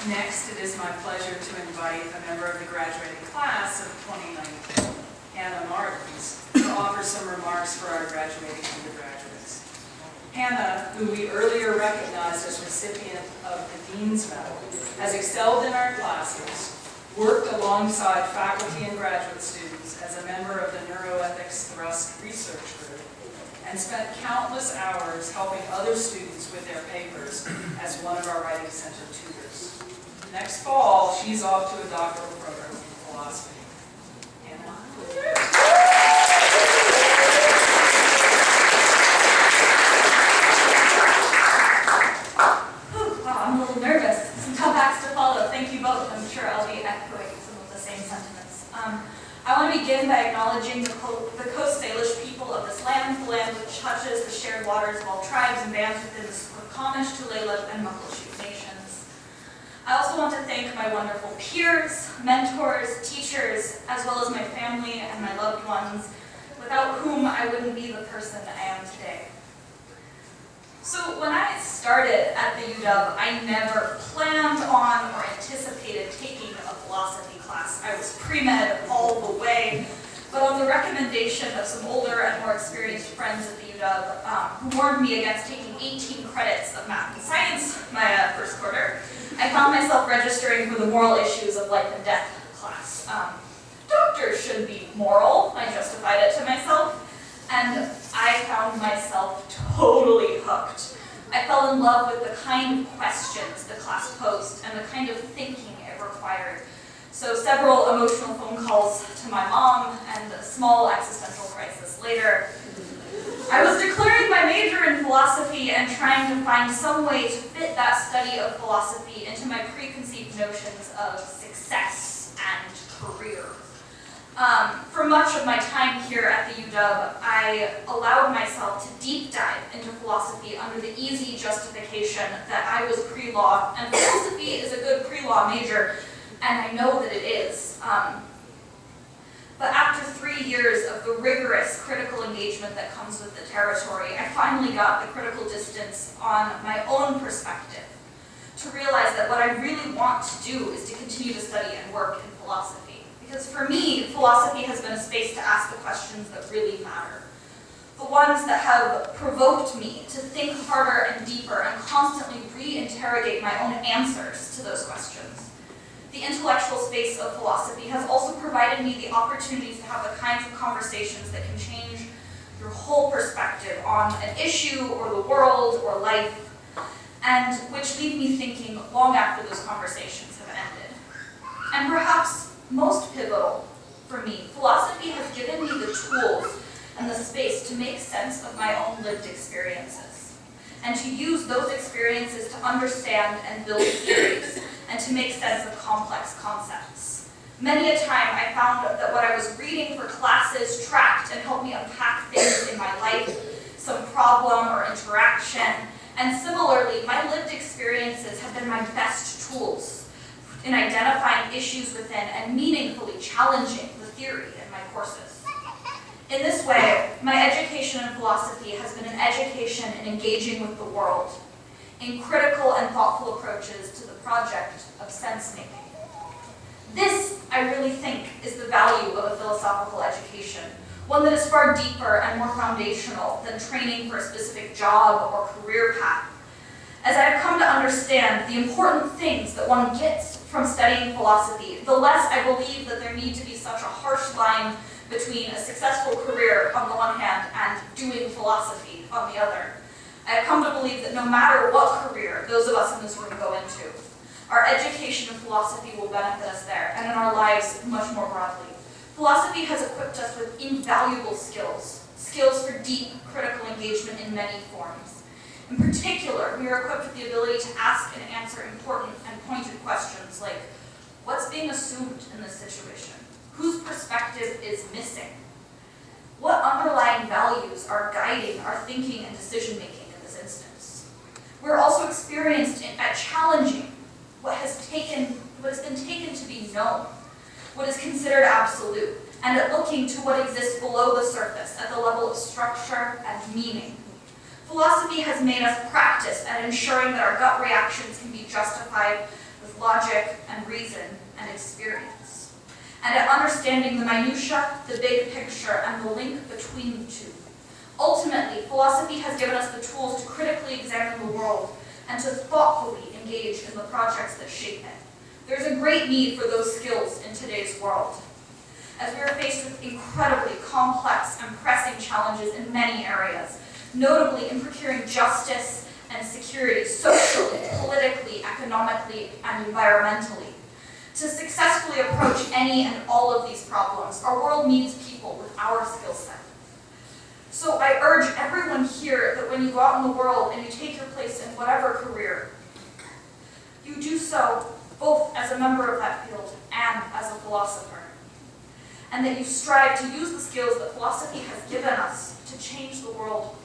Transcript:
Next, it is my pleasure to invite a member of the graduating class of 2019, Hannah Martens, to offer some remarks for our graduating undergraduates. Hannah, who we earlier recognized as recipient of the Dean's Medal, has excelled in our classes, worked alongside faculty and graduate students as a member of the Neuroethics Thrust Research Group, and spent countless hours helping other students with their papers as one of our Writing Center tutors. Next fall, she's off to a doctoral program in philosophy. Hannah? I'm a little nervous. Some tough acts to follow. Thank you both. I'm sure I'll be echoing some of the same sentiments. I want to begin by acknowledging the Coast Salish people of this land, the land which touches the shared waters of all tribes and bands within the Squamish, Tulalip, and Muckleshoot nations. I also want to thank my wonderful peers, mentors, teachers, as well as my family and my loved ones, without whom I wouldn't be the person I am today. So when I started at the UW, I never planned on or anticipated taking a philosophy class. I was pre-med all the way, but on the recommendation of some older and more experienced friends at the UW, who warned me against taking 18 credits of math and science my first quarter, I found myself registering for the moral issues of life and death class. Doctors should be moral, I justified it to myself. And I found myself totally hooked. I fell in love with the kind of questions the class posed and the kind of thinking it required. So several emotional phone calls to my mom and a small existential crisis later, I was declaring my major in philosophy and trying to find some way to fit that study of philosophy into my preconceived notions of success and career. For much of my time here at the UW, I allowed myself to deep dive into philosophy under the easy justification that I was pre-law, and philosophy is a good pre-law major, and I know that it is. But after 3 years of the rigorous critical engagement that comes with the territory, I finally got the critical distance on my own perspective to realize that what I really want to do is to continue to study and work in philosophy. Because for me, philosophy has been a space to ask the questions that really matter. The ones that have provoked me to think harder and deeper and constantly re-interrogate my own answers to those questions. The intellectual space of philosophy has also provided me the opportunities to have the kinds of conversations that can change your whole perspective on an issue or the world or life, and which leave me thinking long after those conversations have ended. And perhaps most pivotal for me, philosophy has given me the tools and the space to make sense of my own lived experiences, and to use those experiences to understand and build theories, and to make sense of complex concepts. Many a time I found that what I was reading for classes tracked and helped me unpack things in my life, some problem or interaction, and similarly, my lived experiences have been my best tools in identifying issues within and meaningfully challenging the theory in my courses. In this way, my education in philosophy has been an education in engaging with the world, in critical and thoughtful approaches to the project of sense-making. This, I really think, is the value of a philosophical education, one that is far deeper and more foundational than training for a specific job or career path. As I have come to understand the important things that one gets from studying philosophy, the less I believe that there need to be such a harsh line between a successful career on the one hand and doing philosophy on the other. I have come to believe that no matter what career those of us in this room go into, our education in philosophy will benefit us there and in our lives much more broadly. Philosophy has equipped us with invaluable skills for deep critical engagement in many forms. In particular, we are equipped with the ability to ask and answer important and pointed questions like, what's being assumed in this situation? Whose perspective is missing? What underlying values are guiding our thinking and decision-making in this instance? We're also experienced at challenging what has been taken to be known, what is considered absolute, and at looking to what exists below the surface at the level of structure and meaning. Philosophy has made us practice at ensuring that our gut reactions can be justified with logic and reason and experience, and at understanding the minutiae, the big picture, and the link between the two. Ultimately, philosophy has given us the tools to critically examine the world and to thoughtfully engage in the projects that shape it. There's a great need for those skills in today's world, as we are faced with incredibly complex and pressing challenges in many areas, notably in procuring justice and security socially, politically, economically, and environmentally. To successfully approach any and all of these problems, our world needs people with our skill set. So I urge everyone here that when you go out in the world and you take your place in whatever career, you do so both as a member of that field and as a philosopher, and that you strive to use the skills that philosophy has given us to change the world